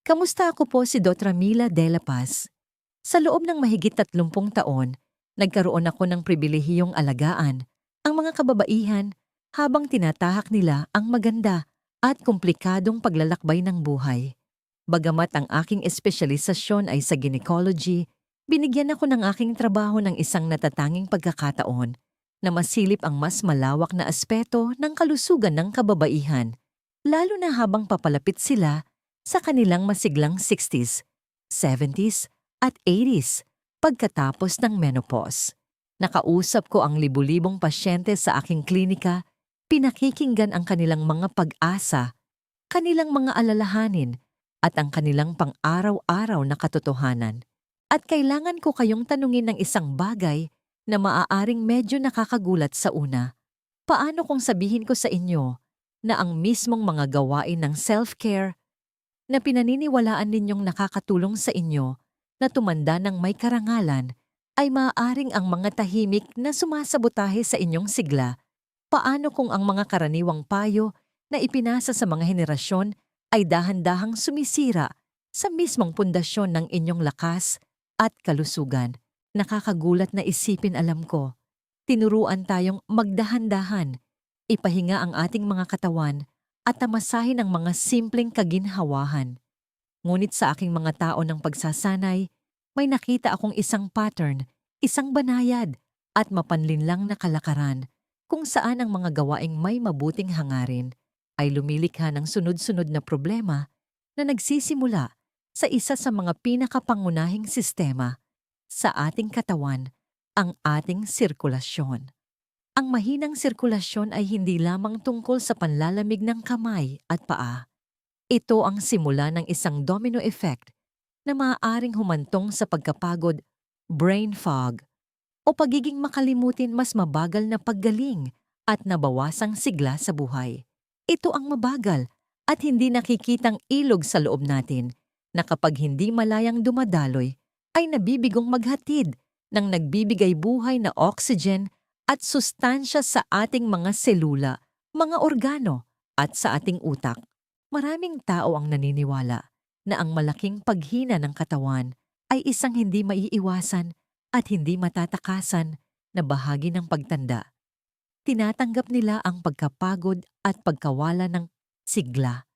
Kamusta? Ako po si Dotra Mila de la Paz. Sa loob ng mahigit 30 taon, nagkaroon ako ng pribilehiyong alagaan ang mga kababaihan habang tinatahak nila ang maganda at komplikadong paglalakbay ng buhay. Bagamat ang aking espesyalisasyon ay sa gynecology, binigyan ako ng aking trabaho ng isang natatanging pagkakataon na masilip ang mas malawak na aspeto ng kalusugan ng kababaihan, lalo na habang papalapit sila sa kanilang masiglang 60s, 70s at 80s pagkatapos ng menopause. Nakausap ko ang libu-libong pasyente sa aking klinika, pinakikinggan ang kanilang mga pag-asa, kanilang mga alalahanin at ang kanilang pang-araw-araw na katotohanan. At kailangan ko kayong tanungin ng isang bagay na maaaring medyo nakakagulat sa una. Paano kung sabihin ko sa inyo na ang mismong mga gawain ng self-care na pinaniniwalaan ninyong nakakatulong sa inyo na tumanda ng may karangalan ay maaaring ang mga tahimik na sumasabotahe sa inyong sigla? Paano kung ang mga karaniwang payo na ipinasa sa mga henerasyon ay dahan-dahang sumisira sa mismong pundasyon ng inyong lakas at kalusugan? Nakakagulat na isipin, alam ko. Tinuruan tayong magdahan-dahan, ipahinga ang ating mga katawan at tamasahin ang mga simpleng kaginhawahan. Ngunit sa aking mga tao ng pagsasanay, may nakita akong isang pattern, isang banayad at mapanlinlang na kalakaran kung saan ang mga gawaing may mabuting hangarin ay lumilikha ng sunod-sunod na problema na nagsisimula sa isa sa mga pinakapangunahing sistema sa ating katawan, ang ating sirkulasyon. Ang mahinang sirkulasyon ay hindi lamang tungkol sa panlalamig ng kamay at paa. Ito ang simula ng isang domino effect na maaaring humantong sa pagkapagod, brain fog, o pagiging makalimutin, mas mabagal na paggaling at nabawasang sigla sa buhay. Ito ang mabagal at hindi nakikitang ilog sa loob natin na kapag hindi malayang dumadaloy ay nabibigong maghatid ng nagbibigay buhay na oxygen at sustansya sa ating mga selula, mga organo at sa ating utak. Maraming tao ang naniniwala na ang malaking paghina ng katawan ay isang hindi maiiwasan at hindi matatakasan na bahagi ng pagtanda. Tinatanggap nila ang pagkapagod at pagkawala ng sigla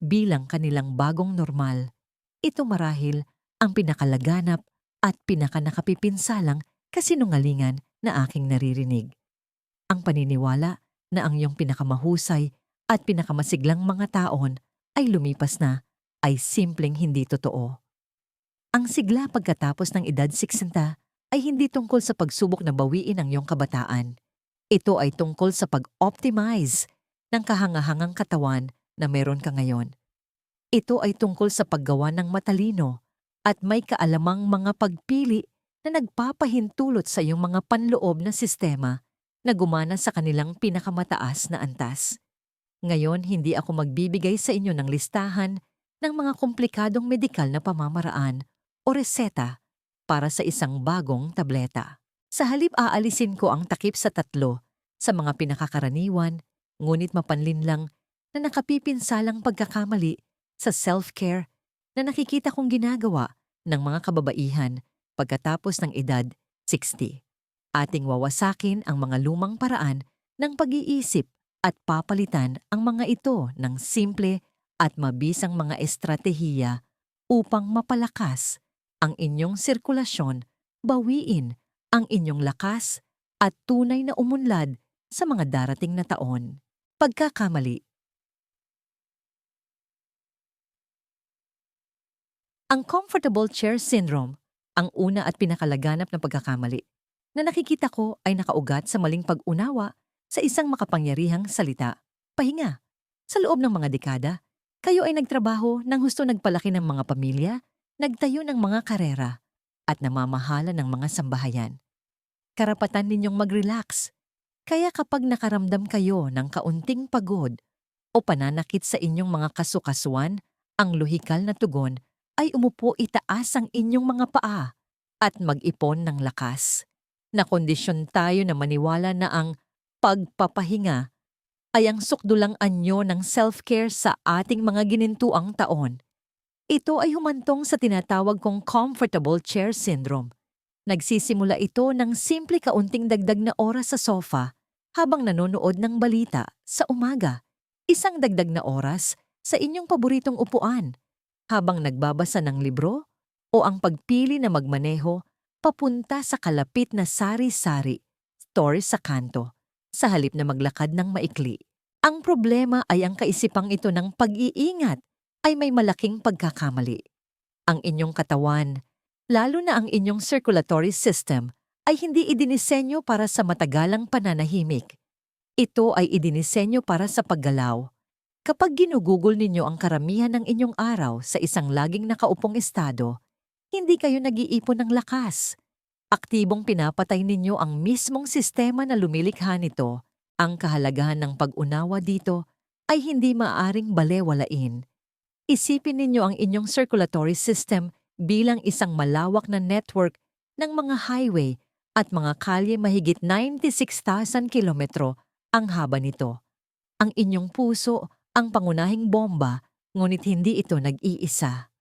bilang kanilang bagong normal. Ito marahil ang pinakalaganap at pinakanakapipinsalang kasinungalingan na aking naririnig. Ang paniniwala na ang iyong pinakamahusay at pinakamasiglang mga taon ay lumipas na ay simpleng hindi totoo. Ang sigla pagkatapos ng edad 60 ay hindi tungkol sa pagsubok na bawiin ang iyong kabataan. Ito ay tungkol sa pag-optimize ng kahangahangang katawan na meron ka ngayon. Ito ay tungkol sa paggawa ng matalino at may kaalamang mga pagpili na nagpapahintulot sa iyong mga panloob na sistema na gumana sa kanilang pinakamataas na antas. Ngayon, hindi ako magbibigay sa inyo ng listahan ng mga komplikadong medikal na pamamaraan o reseta para sa isang bagong tableta. Sa halip, aalisin ko ang takip sa 3 sa mga pinakakaraniwan, ngunit mapanlinlang na nakapipinsalang pagkakamali sa self-care na nakikita kong ginagawa ng mga kababaihan pagkatapos ng edad 60. Ating wawasakin ang mga lumang paraan ng pag-iisip at papalitan ang mga ito ng simple at mabisang mga estratehiya upang mapalakas ang inyong sirkulasyon, bawiin ang inyong lakas at tunay na umunlad sa mga darating na taon. Pagkakamali. Ang comfortable chair syndrome, ang una at pinakalaganap na pagkakamali na nakikita ko ay nakaugat sa maling pag-unawa sa isang makapangyarihang salita, pahinga. Sa loob ng mga dekada, kayo ay nagtrabaho ng husto, nagpalaki ng mga pamilya, nagtayo ng mga karera, at namamahala ng mga sambahayan. Karapatan ninyong mag-relax. Kaya kapag nakaramdam kayo ng kaunting pagod o pananakit sa inyong mga kasukasuan, ang lohikal na tugon ay umupo, itaas ang inyong mga paa at mag-ipon ng lakas. Nakondisyon tayo na maniwala na ang pagpapahinga ay ang sukdulang anyo ng self-care sa ating mga ginintuang taon. Ito ay humantong sa tinatawag kong comfortable chair syndrome. Nagsisimula ito ng simple kaunting dagdag na oras sa sofa habang nanonood ng balita sa umaga. Isang dagdag na oras sa inyong paboritong upuan habang nagbabasa ng libro o ang pagpili na magmaneho papunta sa kalapit na sari-sari, store sa kanto, sa halip na maglakad ng maikli. Ang problema ay ang kaisipang ito ng pag-iingat ay may malaking pagkakamali. Ang inyong katawan, lalo na ang inyong circulatory system, ay hindi idinisenyo para sa matagalang pananahimik. Ito ay idinisenyo para sa paggalaw. Kapag ginugugol ninyo ang karamihan ng inyong araw sa isang laging nakaupong estado, hindi kayo nag-iipon ng lakas. Aktibong pinapatay ninyo ang mismong sistema na lumilikha nito. Ang kahalagahan ng pag-unawa dito ay hindi maaaring balewalain. Isipin ninyo ang inyong circulatory system bilang isang malawak na network ng mga highway at mga kalye mahigit 96,000 kilometro ang haba nito. Ang inyong puso ang pangunahing bomba, ngunit hindi ito nag-iisa.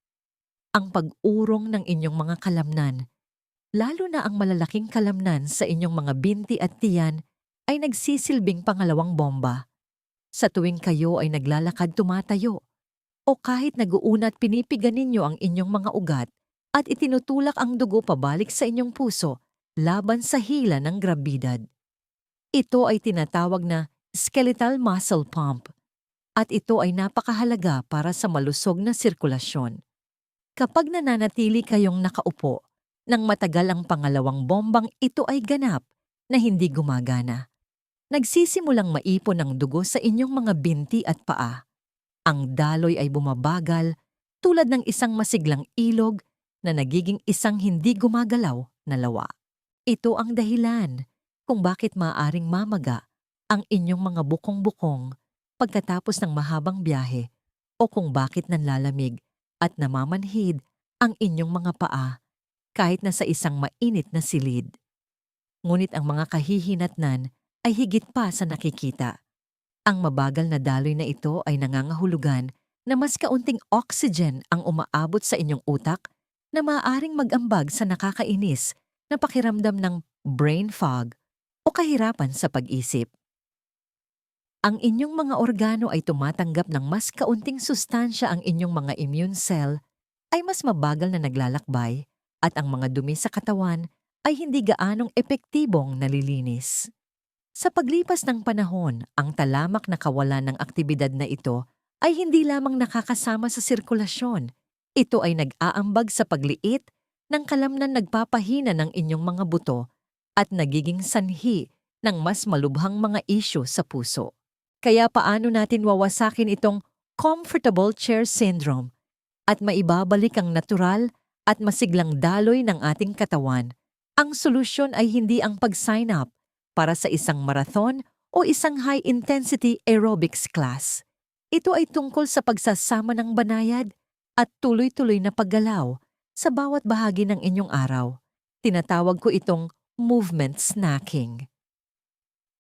Ang pag-urong ng inyong mga kalamnan, lalo na ang malalaking kalamnan sa inyong mga binti at tiyan, ay nagsisilbing pangalawang bomba. Sa tuwing kayo ay naglalakad tumatayo, o kahit nag-uunat pinipigan ninyo ang inyong mga ugat at itinutulak ang dugo pabalik sa inyong puso laban sa hila ng grabidad. Ito ay tinatawag na skeletal muscle pump at ito ay napakahalaga para sa malusog na sirkulasyon. Kapag nananatili kayong nakaupo, nang matagal ang pangalawang bombang ito ay ganap na hindi gumagana. Nagsisimulang maipon ang dugo sa inyong mga binti at paa. Ang daloy ay bumabagal tulad ng isang masiglang ilog na nagiging isang hindi gumagalaw na lawa. Ito ang dahilan kung bakit maaaring mamaga ang inyong mga bukong-bukong pagkatapos ng mahabang biyahe o kung bakit nanlalamig at namamanhid ang inyong mga paa kahit na sa isang mainit na silid. Ngunit ang mga kahihinatnan ay higit pa sa nakikita. Ang mabagal na daloy na ito ay nangangahulugan na mas kaunting oxygen ang umaabot sa inyong utak na maaaring mag-ambag sa nakakainis na pakiramdam ng brain fog o kahirapan sa pag-isip. Ang inyong mga organo ay tumatanggap ng mas kaunting sustansya, ang inyong mga immune cell ay mas mabagal na naglalakbay at ang mga dumi sa katawan ay hindi gaanong epektibong nalilinis. Sa paglipas ng panahon, ang talamak na kawalan ng aktibidad na ito ay hindi lamang nakakasama sa sirkulasyon. Ito ay nag-aambag sa pagliit ng kalamnan, nagpapahina ng inyong mga buto at nagiging sanhi ng mas malubhang mga isyu sa puso. Kaya paano natin wawasakin itong comfortable chair syndrome at maibabalik ang natural at masiglang daloy ng ating katawan? Ang solusyon ay hindi ang pag-sign up para sa isang marathon o isang high-intensity aerobics class. Ito ay tungkol sa pagsasama ng banayad at tuloy-tuloy na paggalaw sa bawat bahagi ng inyong araw. Tinatawag ko itong movement snacking.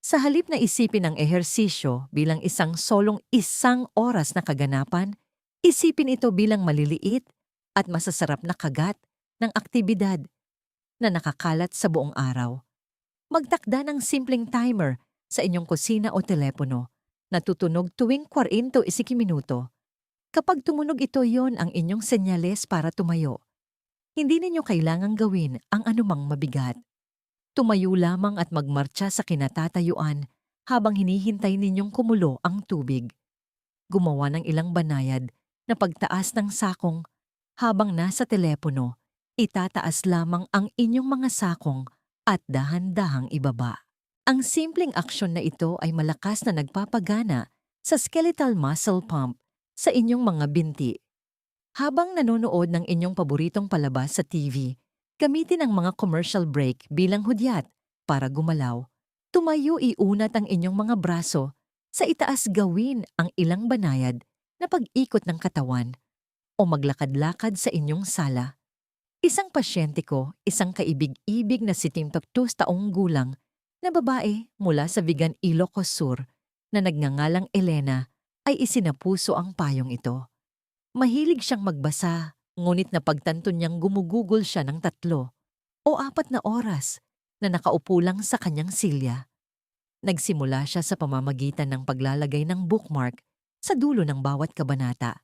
Sa halip na isipin ang ehersisyo bilang isang solong 1 oras na kaganapan, isipin ito bilang maliliit at masasarap na kagat ng aktibidad na nakakalat sa buong araw. Magtakda ng simpleng timer sa inyong kusina o telepono na tutunog tuwing 45 minuto. Kapag tumunog ito, yon ang inyong senyales para tumayo. Hindi ninyo kailangang gawin ang anumang mabigat. Tumayo lamang at magmartsa sa kinatatayuan habang hinihintay ninyong kumulo ang tubig. Gumawa ng ilang banayad na pagtaas ng sakong habang nasa telepono, itataas lamang ang inyong mga sakong at dahan-dahang ibaba. Ang simpleng aksyon na ito ay malakas na nagpapagana sa skeletal muscle pump sa inyong mga binti. Habang nanonood ng inyong paboritong palabas sa TV, gamitin ang mga commercial break bilang hudyat para gumalaw. Tumayo, iunat ang inyong mga braso, sa itaas gawin ang ilang banayad na pag-ikot ng katawan o maglakad-lakad sa inyong sala. Isang pasyente ko, isang kaibig-ibig na 72 taong gulang na babae mula sa Vigan, Ilocos Sur na nagngangalang Elena, ay isinapuso ang payong ito. Mahilig siyang magbasa, ngunit napagtanto niyang gumugugol siya ng 3 o 4 na oras na nakaupo lang sa kanyang silya. Nagsimula siya sa pamamagitan ng paglalagay ng bookmark sa dulo ng bawat kabanata.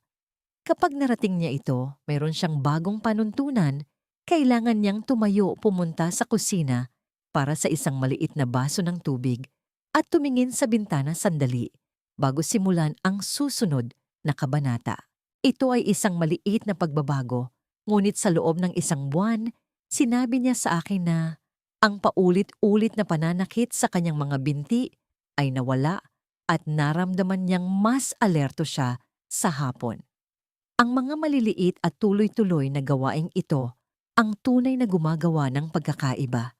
Kapag narating niya ito, mayroon siyang bagong panuntunan, kailangan niyang tumayo pumunta sa kusina para sa isang maliit na baso ng tubig at tumingin sa bintana sandali bago simulan ang susunod na kabanata. Ito ay isang maliit na pagbabago, ngunit sa loob ng 1 buwan, sinabi niya sa akin na ang paulit-ulit na pananakit sa kanyang mga binti ay nawala at naramdaman niyang mas alerto siya sa hapon. Ang mga maliliit at tuloy-tuloy na gawaing ito ang tunay na gumagawa ng pagkakaiba.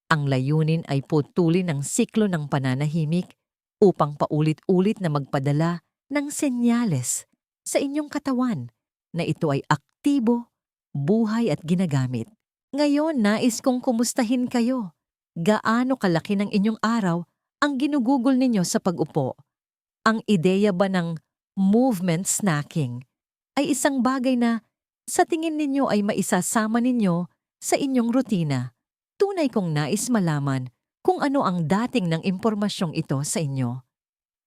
Ang layunin ay putulin ang siklo ng pananahimik upang paulit-ulit na magpadala ng senyales sa inyong katawan na ito ay aktibo, buhay at ginagamit. Ngayon, nais kong kumustahin kayo. Gaano kalaki ng inyong araw ang ginugugol ninyo sa pag-upo? Ang ideya ba ng movement snacking ay isang bagay na sa tingin ninyo ay maisasama ninyo sa inyong rutina? Tunay kong nais malaman kung ano ang dating ng impormasyong ito sa inyo.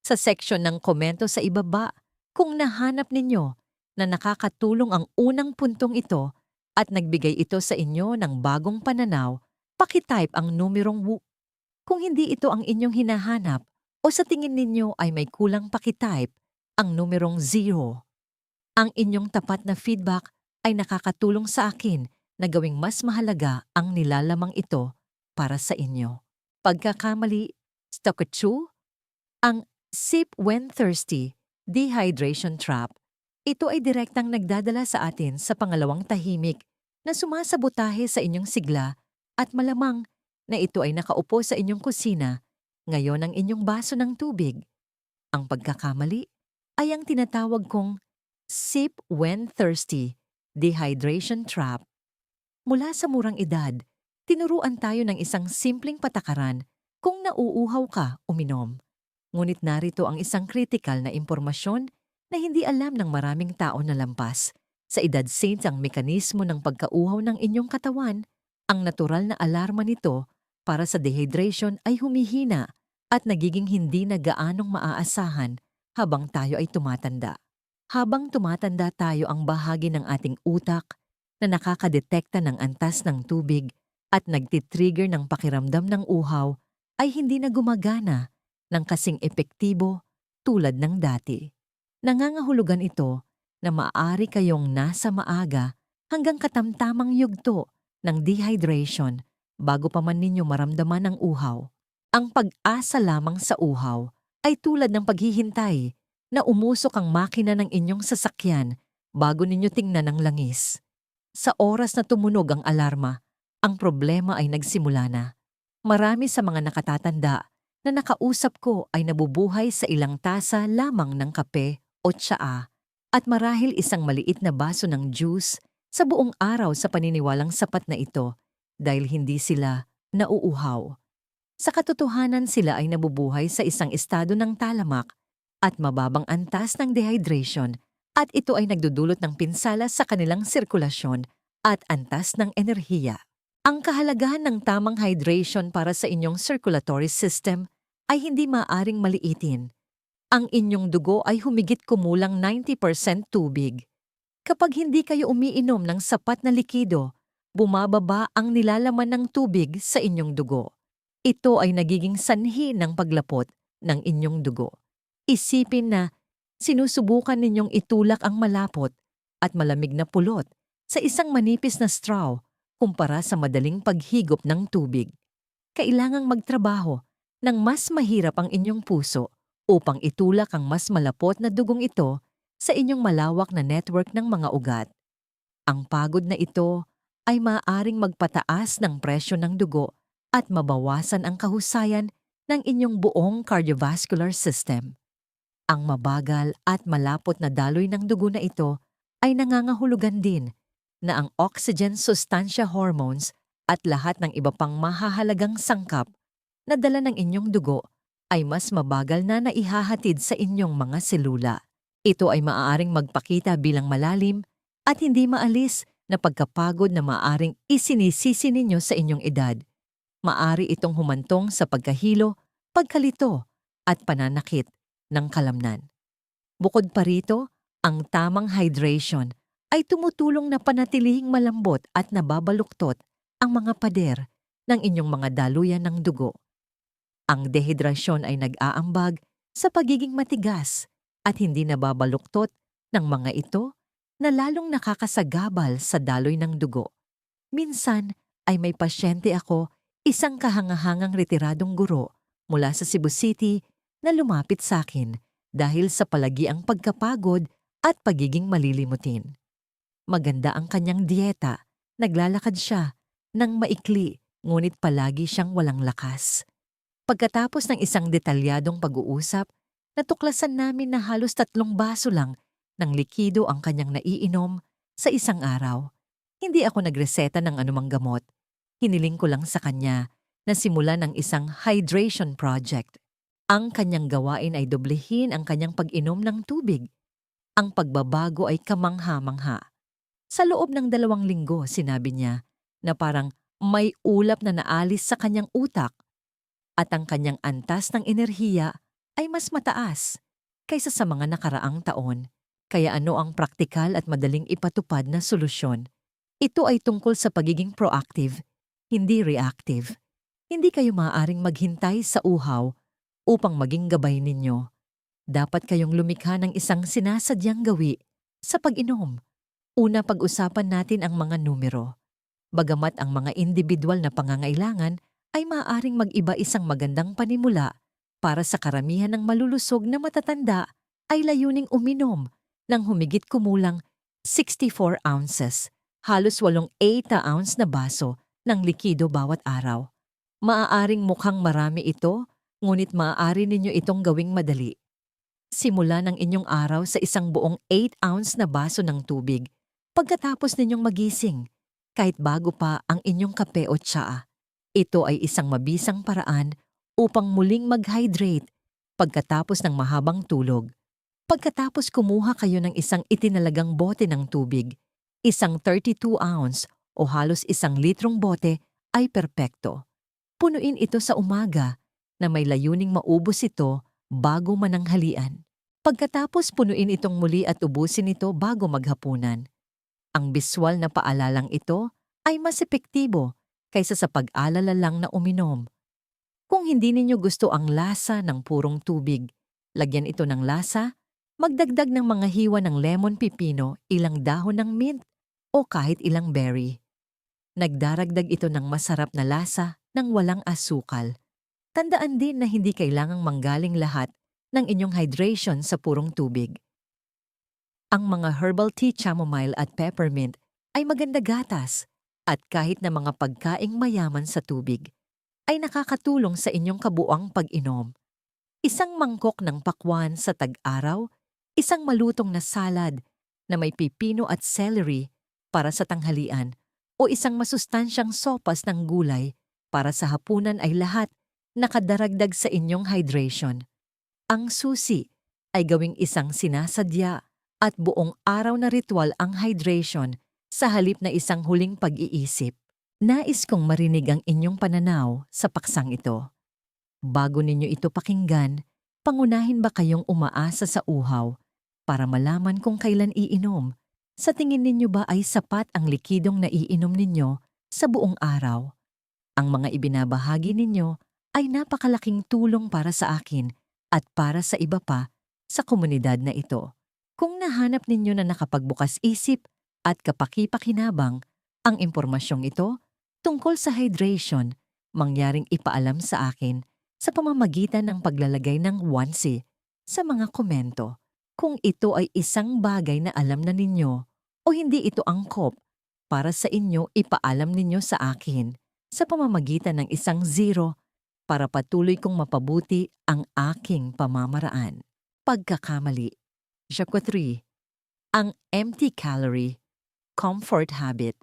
Sa seksyon ng komento sa ibaba, kung nahanap ninyo na nakakatulong ang unang puntong ito at nagbigay ito sa inyo ng bagong pananaw, pakitype ang numerong WOO. Kung hindi ito ang inyong hinahanap o sa tingin ninyo ay may kulang, pakitype ang numerong 0. Ang inyong tapat na feedback ay nakakatulong sa akin na gawing mas mahalaga ang nilalamang ito para sa inyo. Pagkakamali, Stokachu, ang sip when thirsty, dehydration trap. Ito ay direktang nagdadala sa atin sa pangalawang tahimik na sumasabotahe sa inyong sigla at malamang na ito ay nakaupo sa inyong kusina, ngayon ang inyong baso ng tubig. Ang pagkakamali ay ang tinatawag kong sip when thirsty, dehydration trap. Mula sa murang edad, tinuruan tayo ng isang simpleng patakaran kung nauuhaw ka, uminom. Ngunit narito ang isang kritikal na impormasyon na hindi alam ng maraming tao na lampas. Sa edad since ang mekanismo ng pagkauhaw ng inyong katawan, ang natural na alarma nito para sa dehydration ay humihina at nagiging hindi na gaanong maaasahan habang tayo ay tumatanda. Habang tumatanda tayo, ang bahagi ng ating utak na nakakadetekta ng antas ng tubig at nagtitrigger ng pakiramdam ng uhaw ay hindi na gumagana ng kasing epektibo tulad ng dati. Nangangahulugan ito na maaari kayong nasa maaga hanggang katamtamang yugto ng dehydration bago pa man ninyo maramdaman ang uhaw. Ang pag-asa lamang sa uhaw ay tulad ng paghihintay na umusok ang makina ng inyong sasakyan bago ninyo tingnan ang langis. Sa oras na tumunog ang alarma, ang problema ay nagsimula na. Marami sa mga nakatatanda na nakausap ko ay nabubuhay sa ilang tasa lamang ng kape o tsaa at marahil isang maliit na baso ng juice sa buong araw sa paniniwalang sapat na ito dahil hindi sila nauuhaw. Sa katotohanan, sila ay nabubuhay sa isang estado ng talamak at mababang antas ng dehydration at ito ay nagdudulot ng pinsala sa kanilang sirkulasyon at antas ng enerhiya. Ang kahalagahan ng tamang hydration para sa inyong circulatory system ay hindi maaaring maliitin. Ang inyong dugo ay humigit kumulang 90% tubig. Kapag hindi kayo umiinom ng sapat na likido, bumababa ang nilalaman ng tubig sa inyong dugo. Ito ay nagiging sanhi ng paglapot ng inyong dugo. Isipin na sinusubukan ninyong itulak ang malapot at malamig na pulot sa isang manipis na straw kumpara sa madaling paghigop ng tubig. Kailangang magtrabaho ng mas mahirap ang inyong puso upang itulak ang mas malapot na dugong ito sa inyong malawak na network ng mga ugat. Ang pagod na ito ay maaaring magpataas ng presyo ng dugo at mabawasan ang kahusayan ng inyong buong cardiovascular system. Ang mabagal at malapot na daloy ng dugo na ito ay nangangahulugan din na ang oxygen sustansya hormones at lahat ng iba pang mahahalagang sangkap na dala ng inyong dugo ay mas mabagal na naihahatid sa inyong mga selula. Ito ay maaaring magpakita bilang malalim at hindi maalis na pagkapagod na maaaring isinisisi ninyo sa inyong edad. Maari itong humantong sa pagkahilo, pagkalito, at pananakit ng kalamnan. Bukod pa rito, ang tamang hydration ay tumutulong na panatilihing malambot at nababaluktot ang mga pader ng inyong mga daluyan ng dugo. Ang dehidrasyon ay nag-aambag sa pagiging matigas at hindi nababaluktot ng mga ito na lalong nakakasagabal sa daloy ng dugo. Minsan ay may pasyente ako, isang kahangahangang retiradong guro mula sa Cebu City na lumapit sa akin dahil sa palagiang pagkapagod at pagiging malilimutin. Maganda ang kanyang dieta, naglalakad siya ng maikli ngunit palagi siyang walang lakas. Pagkatapos ng isang detalyadong pag-uusap, natuklasan namin na halos 3 baso lang ng likido ang kanyang naiinom sa isang araw. Hindi ako nagreseta ng anumang gamot. Hiniling ko lang sa kanya na simulan ng isang hydration project. Ang kanyang gawain ay doblehin ang kanyang pag-inom ng tubig. Ang pagbabago ay kamangha-mangha. Sa loob ng 2 linggo, sinabi niya na parang may ulap na naalis sa kanyang utak at ang kanyang antas ng enerhiya ay mas mataas kaysa sa mga nakaraang taon. Kaya ano ang praktikal at madaling ipatupad na solusyon? Ito ay tungkol sa pagiging proactive, hindi reactive. Hindi kayo maaaring maghintay sa uhaw upang maging gabay ninyo. Dapat kayong lumikha ng isang sinasadyang gawi sa pag-inom. Una, pag-usapan natin ang mga numero. Bagamat ang mga individual na pangangailangan ay maaaring mag-iba, isang magandang panimula para sa karamihan ng malulusog na matatanda ay layuning uminom ng humigit kumulang 64 ounces, halos 8 ounce na baso ng likido bawat araw. Maaaring mukhang marami ito, ngunit maaari ninyo itong gawing madali. Simula ng inyong araw sa isang buong 8 ounce na baso ng tubig pagkatapos ninyong magising, kahit bago pa ang inyong kape o tsaa. Ito ay isang mabisang paraan upang muling mag-hydrate pagkatapos ng mahabang tulog. Pagkatapos kumuha kayo ng isang itinalagang bote ng tubig, isang 32 ounce o halos 1 litrong bote ay perpekto. Punuin ito sa umaga na may layuning maubos ito bago mananghalian. Pagkatapos punuin itong muli at ubusin ito bago maghapunan. Ang biswal na paalalang ito ay mas epektibo kaysa sa pag-alala lang na uminom. Kung hindi ninyo gusto ang lasa ng purong tubig, lagyan ito ng lasa, magdagdag ng mga hiwa ng lemon pipino, ilang dahon ng mint, o kahit ilang berry. Nagdaragdag ito ng masarap na lasa ng walang asukal. Tandaan din na hindi kailangang manggaling lahat ng inyong hydration sa purong tubig. Ang mga herbal tea, chamomile at peppermint ay maganda gatas at kahit na mga pagkaing mayaman sa tubig ay nakakatulong sa inyong kabuuang pag-inom. Isang mangkok ng pakwan sa tag-araw, isang malutong na salad na may pipino at celery para sa tanghalian o isang masustansyang sopas ng gulay para sa hapunan ay lahat nakadaragdag sa inyong hydration. Ang susi ay gawing isang sinasadya at buong araw na ritual ang hydration sa halip na isang huling pag-iisip. Nais kong marinig ang inyong pananaw sa paksang ito. Bago ninyo ito pakinggan, pangunahin ba kayong umaasa sa uhaw para malaman kung kailan iinom? Sa tingin ninyo ba ay sapat ang likidong naiinom ninyo sa buong araw? Ang mga ibinabahagi ninyo ay napakalaking tulong para sa akin at para sa iba pa sa komunidad na ito. Kung nahanap ninyo na nakapagbukas isip at kapaki-pakinabang ang impormasyong ito tungkol sa hydration, mangyaring ipaalam sa akin sa pamamagitan ng paglalagay ng onesie sa mga komento. Kung ito ay isang bagay na alam na ninyo o hindi ito angkop para sa inyo, ipaalam ninyo sa akin sa pamamagitan ng isang 0 para patuloy kong mapabuti ang aking pamamaraan. Pagkakamali. Jacques 3. Ang empty calorie, comfort habit.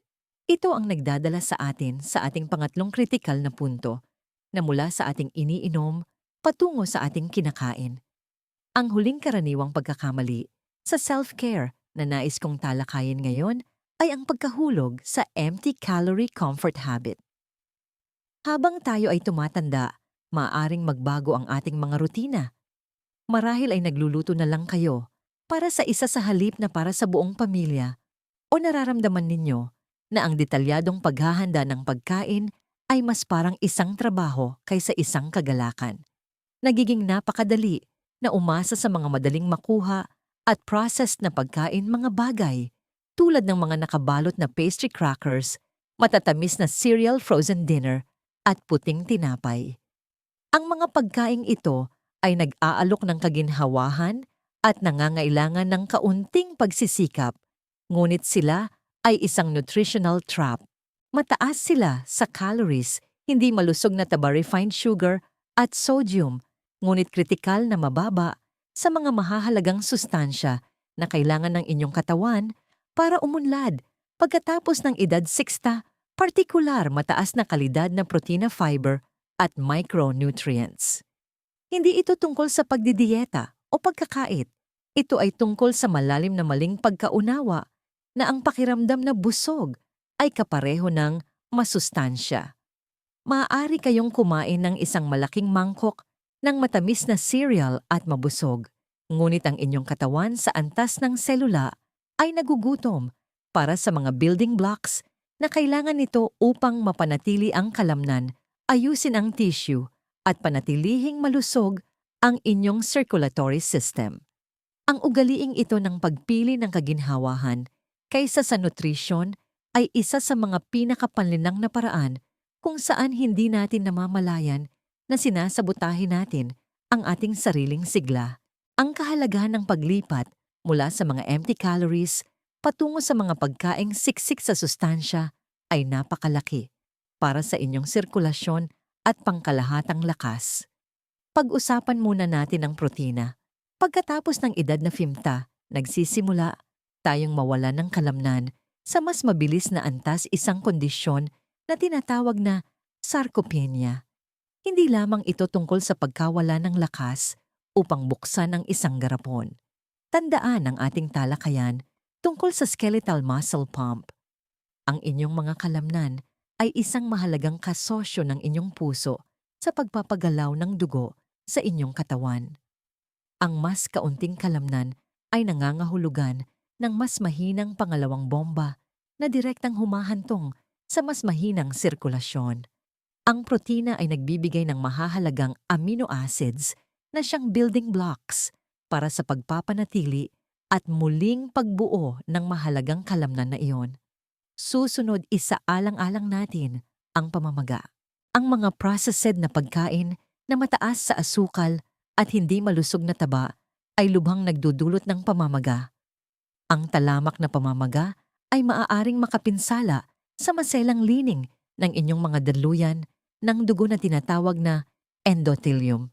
Ito ang nagdadala sa atin sa ating pangatlong kritikal na punto na mula sa ating iniinom patungo sa ating kinakain. Ang huling karaniwang pagkakamali Sa self-care na nais kong talakayin ngayon ay ang pagkahulog sa empty calorie comfort habit. Habang tayo ay tumatanda, maaaring magbago ang ating mga rutina. Marahil ay nagluluto na lang kayo para sa isa sa halip na para sa buong pamilya, o nararamdaman ninyo na ang detalyadong paghahanda ng pagkain ay mas parang isang trabaho kaysa isang kagalakan. Nagiging napakadali na umasa sa mga madaling makuha at processed na pagkain, mga bagay tulad ng mga nakabalot na pastry crackers, matatamis na cereal frozen dinner at puting tinapay. Ang mga pagkaing ito ay nag-aalok ng kaginhawahan at nangangailangan ng kaunting pagsisikap, ngunit sila ay isang nutritional trap. Mataas sila sa calories, hindi malusog na taba-refined sugar at sodium, ngunit kritikal na mababa sa mga mahahalagang sustansya na kailangan ng inyong katawan para umunlad pagkatapos ng edad 60, partikular mataas na kalidad na protina, fiber at micronutrients. Hindi ito tungkol sa pagdidiyeta o pagkakait. Ito ay tungkol sa malalim na maling pagkaunawa na ang pakiramdam na busog ay kapareho ng masustansya. Maaari kayong kumain ng isang malaking mangkok ng matamis na cereal at mabusog, ngunit ang inyong katawan sa antas ng selula ay nagugutom para sa mga building blocks na kailangan nito upang mapanatili ang kalamnan, ayusin ang tissue, at panatilihing malusog ang inyong circulatory system. Ang ugaliing ito ng pagpili ng kaginhawahan kaysa sa nutrisyon ay isa sa mga pinakapanlinlang na paraan kung saan hindi natin namamalayan na sinasabotahin natin ang ating sariling sigla. Ang kahalagahan ng paglipat mula sa mga empty calories patungo sa mga pagkaing siksik sa sustansya ay napakalaki para sa inyong sirkulasyon at pangkalahatang lakas. Pag-usapan muna natin ang protina. Pagkatapos ng edad na 50, nagsisimula tayong mawala ng kalamnan sa mas mabilis na antas, isang kondisyon na tinatawag na sarcopenia. Hindi lamang ito tungkol sa pagkawala ng lakas upang buksan ang isang garapon. Tandaan ang ating talakayan tungkol sa skeletal muscle pump. Ang inyong mga kalamnan ay isang mahalagang kasosyo ng inyong puso sa pagpapagalaw ng dugo sa inyong katawan. Ang mas kaunting kalamnan ay nangangahulugan ng mas mahinang pangalawang bomba na direktang humahantong sa mas mahinang sirkulasyon. Ang protina ay nagbibigay ng mahahalagang amino acids na siyang building blocks para sa pagpapanatili at muling pagbuo ng mahalagang kalamnan na iyon. Susunod, isaalang-alang natin ang pamamaga. Ang mga processed na pagkain na mataas sa asukal at hindi malusog na taba ay lubhang nagdudulot ng pamamaga. Ang talamak na pamamaga ay maaaring makapinsala sa maselang lining ng inyong mga daluyan ng dugo na tinatawag na endothelium.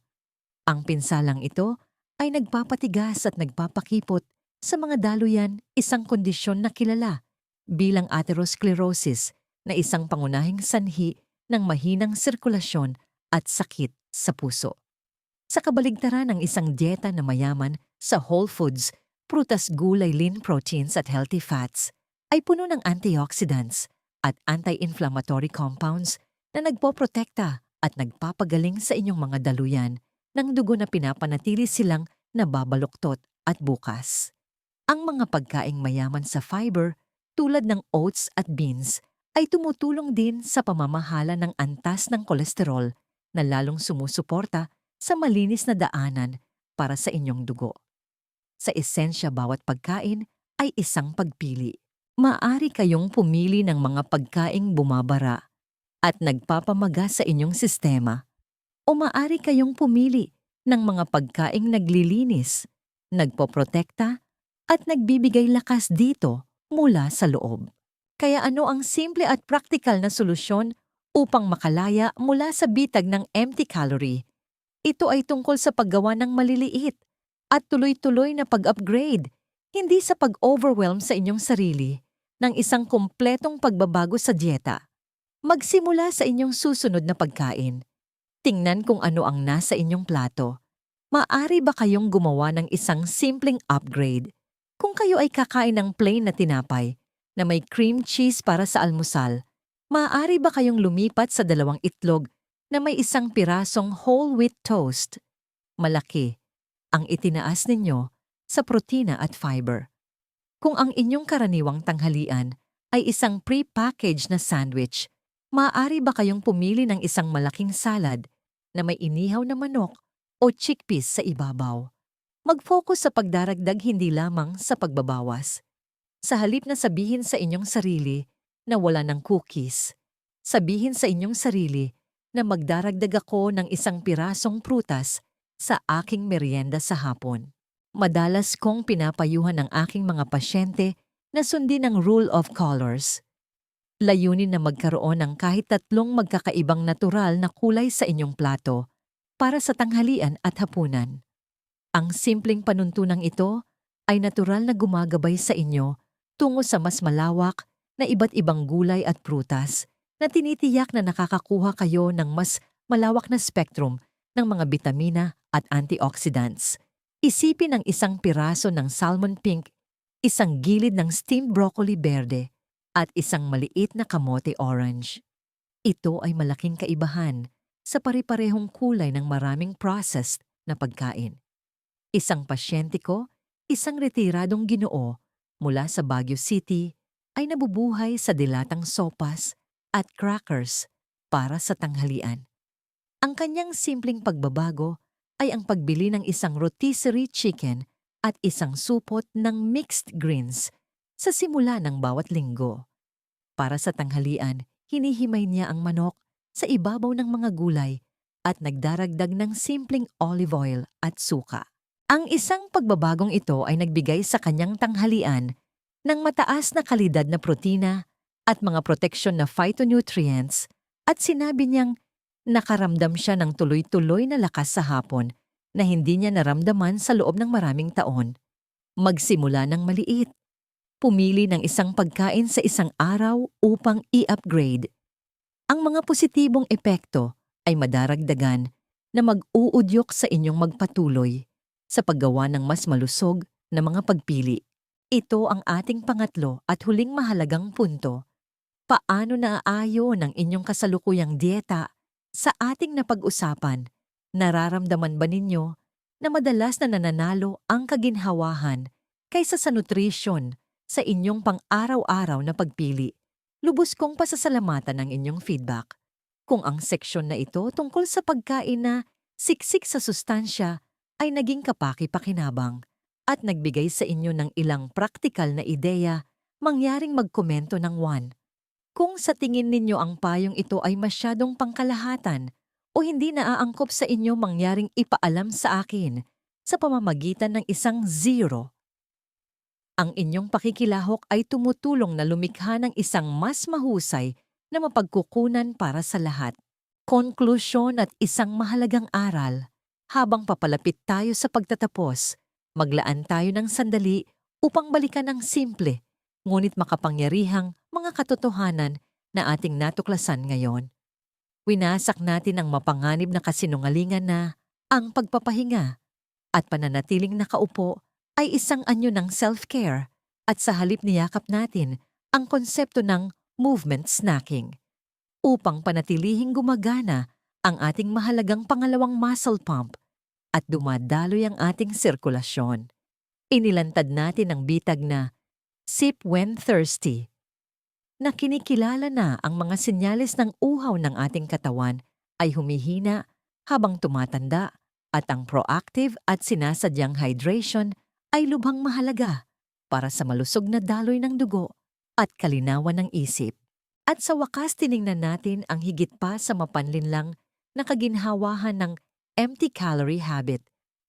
Ang pinsalang ito ay nagpapatigas at nagpapakipot sa mga daluyan, isang kondisyon na kilala bilang atherosclerosis na isang pangunahing sanhi ng mahinang sirkulasyon at sakit sa puso. Sa kabaligtaran ng isang dieta na mayaman sa whole foods, prutas, gulay, lean proteins at healthy fats, ay puno ng antioxidants at anti-inflammatory compounds na nagpoprotekta at nagpapagaling sa inyong mga daluyan ng dugo na pinapanatili silang nababaluktot at bukas. Ang mga pagkaing mayaman sa fiber tulad ng oats at beans ay tumutulong din sa pamamahala ng antas ng kolesterol na lalong sumusuporta sa malinis na daanan para sa inyong dugo. Sa esensya, bawat pagkain ay isang pagpili. Maaari kayong pumili ng mga pagkaing bumabara at nagpapamaga sa inyong sistema, o maaari kayong pumili ng mga pagkaing naglilinis, nagpoprotekta at nagbibigay lakas dito mula sa loob. Kaya ano ang simple at praktikal na solusyon upang makalaya mula sa bitag ng empty calorie? Ito ay tungkol sa paggawa ng maliliit at tuloy-tuloy na pag-upgrade, hindi sa pag-overwhelm sa inyong sarili ng isang kumpletong pagbabago sa dieta. Magsimula sa inyong susunod na pagkain. Tingnan kung ano ang nasa inyong plato. Maaari ba kayong gumawa ng isang simpleng upgrade Kung kayo ay kakain ng plain na tinapay na may cream cheese para sa almusal, maaari ba kayong lumipat sa 2 itlog na may 1 pirasong whole wheat toast? Malaki ang itinaas ninyo sa protina at fiber. Kung ang inyong karaniwang tanghalian ay isang pre-packaged na sandwich, maaari ba kayong pumili ng isang malaking salad na may inihaw na manok o chickpeas sa ibabaw? Mag-focus sa pagdaragdag hindi lamang sa pagbabawas. Sa halip na sabihin sa inyong sarili na wala ng cookies, sabihin sa inyong sarili na magdaragdag ako ng 1 pirasong prutas sa aking merienda sa hapon. Madalas kong pinapayuhan ng aking mga pasyente na sundin ang rule of colors. Layunin na magkaroon ng kahit 3 magkakaibang natural na kulay sa inyong plato para sa tanghalian at hapunan. Ang simpleng panuntunang ito ay natural na gumagabay sa inyo tungo sa mas malawak na iba't ibang gulay at prutas na tinitiyak na nakakakuha kayo ng mas malawak na spectrum ng mga bitamina at antioxidants. Isipin ang 1 piraso ng salmon pink, 1 gilid ng steamed broccoli berde, at 1 maliit na kamote orange. Ito ay malaking kaibahan sa pare-parehong kulay ng maraming processed na pagkain. Isang pasyente ko, isang retiradong Ginoo mula sa Baguio City, ay nabubuhay sa dilatang sopas at crackers para sa tanghalian. Ang kanyang simpleng pagbabago ay ang pagbili ng 1 rotisserie chicken at 1 supot ng mixed greens sa simula ng bawat linggo. Para sa tanghalian, hinihimay niya ang manok sa ibabaw ng mga gulay at nagdaragdag ng simpleng olive oil at suka. Ang isang pagbabagong ito ay nagbigay sa kanyang tanghalian ng mataas na kalidad na protina at mga proteksyon na phytonutrients at sinabi niyang nakaramdam siya ng tuloy-tuloy na lakas sa hapon na hindi niya naramdaman sa loob ng maraming taon. Magsimula ng maliit. Pumili ng 1 pagkain sa 1 araw upang i-upgrade. Ang mga positibong epekto ay madaragdagan na mag-uudyok sa inyong magpatuloy sa paggawa ng mas malusog na mga pagpili. Ito ang ating pangatlo at huling mahalagang punto. Paano naaayon ang inyong kasalukuyang dieta sa ating napag-usapan? Nararamdaman ba ninyo na madalas na nananalo ang kaginhawahan kaysa sa nutrisyon sa inyong pang-araw-araw na pagpili? Lubos kong pasasalamatan ang inyong feedback. Kung ang seksyon na ito tungkol sa pagkain na siksik sa sustansya ay naging kapaki-pakinabang at nagbigay sa inyo ng ilang praktikal na ideya, mangyaring magkomento ng 1. Kung sa tingin ninyo ang payong ito ay masyadong pangkalahatan o hindi naaangkop sa inyo, mangyaring ipaalam sa akin sa pamamagitan ng 0. Ang inyong pakikilahok ay tumutulong na lumikha ng isang mas mahusay na mapagkukunan para sa lahat. Konklusyon at isang mahalagang aral. Habang papalapit tayo sa pagtatapos, maglaan tayo ng sandali upang balikan ang simple, ngunit makapangyarihang mga katotohanan na ating natuklasan ngayon. Winasak natin ang mapanganib na kasinungalingan na ang pagpapahinga at pananatiling nakaupo ay isang anyo ng self-care at sa halip niyakap natin ang konsepto ng movement snacking upang panatilihing gumagana ang ating mahalagang pangalawang muscle pump at dumadaloy ang ating sirkulasyon. Inilantad natin ang bitag na sip when thirsty, na kinikilala na ang mga senyales ng uhaw ng ating katawan ay humihina habang tumatanda at ang proactive at sinasadyang hydration ay lubhang mahalaga para sa malusog na daloy ng dugo at kalinawan ng isip. At sa wakas tiningnan natin ang higit pa sa mapanlinlang na kaginhawahan ng empty calorie habit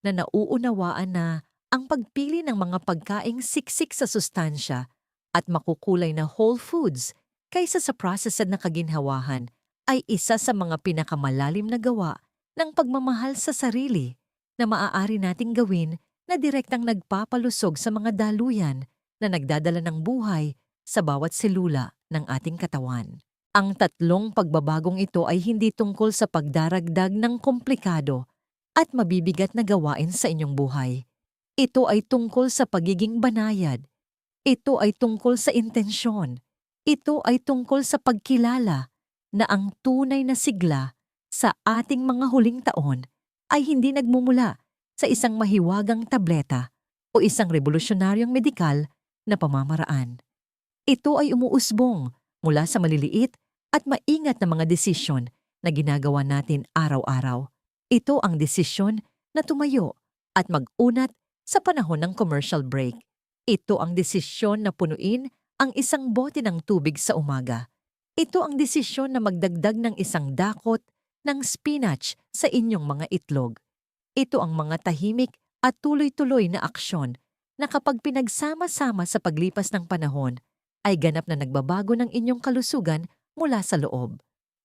na nauunawaan na ang pagpili ng mga pagkaing siksik sa sustansya at makukulay na whole foods kaysa sa processed na kaginhawahan ay isa sa mga pinakamalalim na gawa ng pagmamahal sa sarili na maaari nating gawin na direktang nagpapalusog sa mga daluyan na nagdadala ng buhay sa bawat selula ng ating katawan. Ang 3 pagbabagong ito ay hindi tungkol sa pagdaragdag ng komplikado at mabibigat na gawain sa inyong buhay. Ito ay tungkol sa pagiging banayad. Ito ay tungkol sa intensyon. Ito ay tungkol sa pagkilala na ang tunay na sigla sa ating mga huling taon ay hindi nagmumula sa isang mahiwagang tableta o isang revolusyonaryong medikal na pamamaraan. Ito ay umuusbong mula sa maliliit at maingat na mga desisyon na ginagawa natin araw-araw. Ito ang desisyon na tumayo at mag-unat sa panahon ng commercial break. Ito ang desisyon na punuin ang isang bote ng tubig sa umaga. Ito ang desisyon na magdagdag ng isang dakot ng spinach sa inyong mga itlog. Ito ang mga tahimik at tuloy-tuloy na aksyon na kapag pinagsama-sama sa paglipas ng panahon, ay ganap na nagbabago ng inyong kalusugan mula sa loob.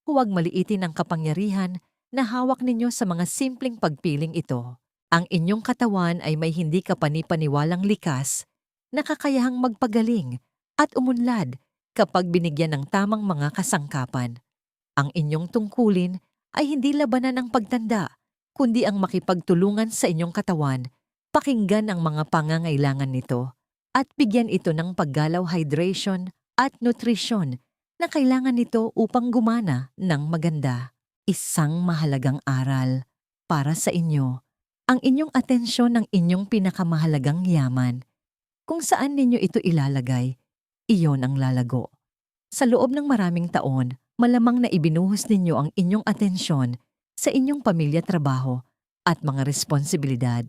Huwag maliitin ang kapangyarihan na hawak ninyo sa mga simpleng pagpiling ito. Ang inyong katawan ay may hindi kapanipaniwalang likas na kakayahang magpagaling at umunlad kapag binigyan ng tamang mga kasangkapan. Ang inyong tungkulin ay hindi labanan ng pagtanda, kundi ang makipagtulungan sa inyong katawan, pakinggan ang mga pangangailangan nito, at bigyan ito ng paggalaw, hydration at nutrisyon na kailangan nito upang gumana ng maganda. Isang mahalagang aral para sa inyo. Ang inyong atensyon ng inyong pinakamahalagang yaman. Kung saan ninyo ito ilalagay, iyon ang lalago. Sa loob ng maraming taon, malamang na ibinuhos ninyo ang inyong atensyon sa inyong pamilya, trabaho at mga responsibilidad.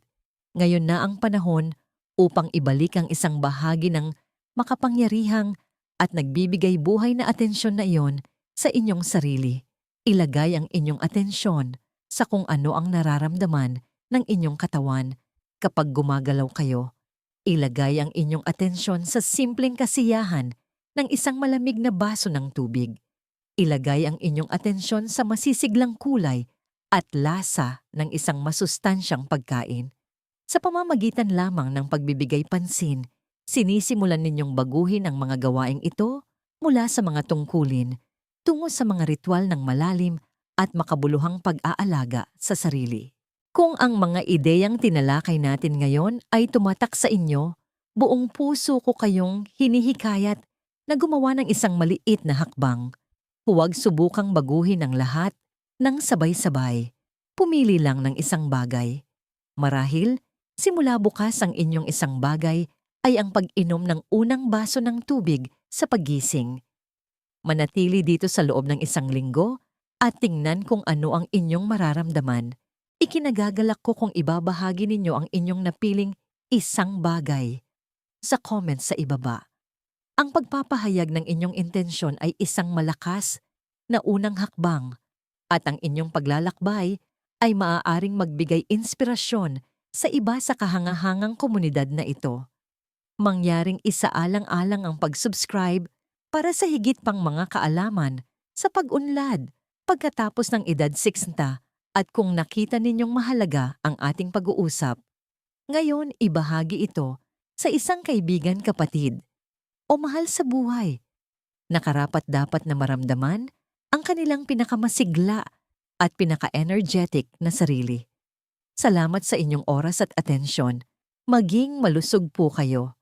Ngayon na ang panahon upang ibalik ang isang bahagi ng makapangyarihang at nagbibigay buhay na atensyon na iyon sa inyong sarili. Ilagay ang inyong atensyon sa kung ano ang nararamdaman ng inyong katawan kapag gumagalaw kayo. Ilagay ang inyong atensyon sa simpleng kasiyahan ng isang malamig na baso ng tubig. Ilagay ang inyong atensyon sa masisiglang kulay at lasa ng isang masustansyang pagkain. Sa pamamagitan lamang ng pagbibigay pansin, sinisimulan ninyong baguhin ang mga gawaing ito mula sa mga tungkulin tungo sa mga ritual ng malalim at makabuluhang pag-aalaga sa sarili. Kung ang mga ideyang tinalakay natin ngayon ay tumatak sa inyo, buong puso ko kayong hinihikayat na gumawa ng isang maliit na hakbang. Huwag subukang baguhin ang lahat ng sabay-sabay. Pumili lang ng isang bagay. Marahil, simula bukas ang inyong isang bagay ay ang pag-inom ng unang baso ng tubig sa paggising. Manatili dito sa loob ng isang linggo at tingnan kung ano ang inyong mararamdaman. Ikinagagalak ko kung ibabahagi ninyo ang inyong napiling isang bagay sa comments sa ibaba. Ang pagpapahayag ng inyong intensyon ay isang malakas na unang hakbang at ang inyong paglalakbay ay maaaring magbigay inspirasyon sa iba sa kahangahangang komunidad na ito. Mangyaring isaalang-alang ang pag-subscribe para sa higit pang mga kaalaman sa pag-unlad pagkatapos ng edad 60 at kung nakita ninyong mahalaga ang ating pag-uusap. Ngayon, ibahagi ito sa isang kaibigan, kapatid o mahal sa buhay na karapat-dapat na maramdaman ang kanilang pinakamasigla at pinaka-energetic na sarili. Salamat sa inyong oras at atensyon. Maging malusog po kayo.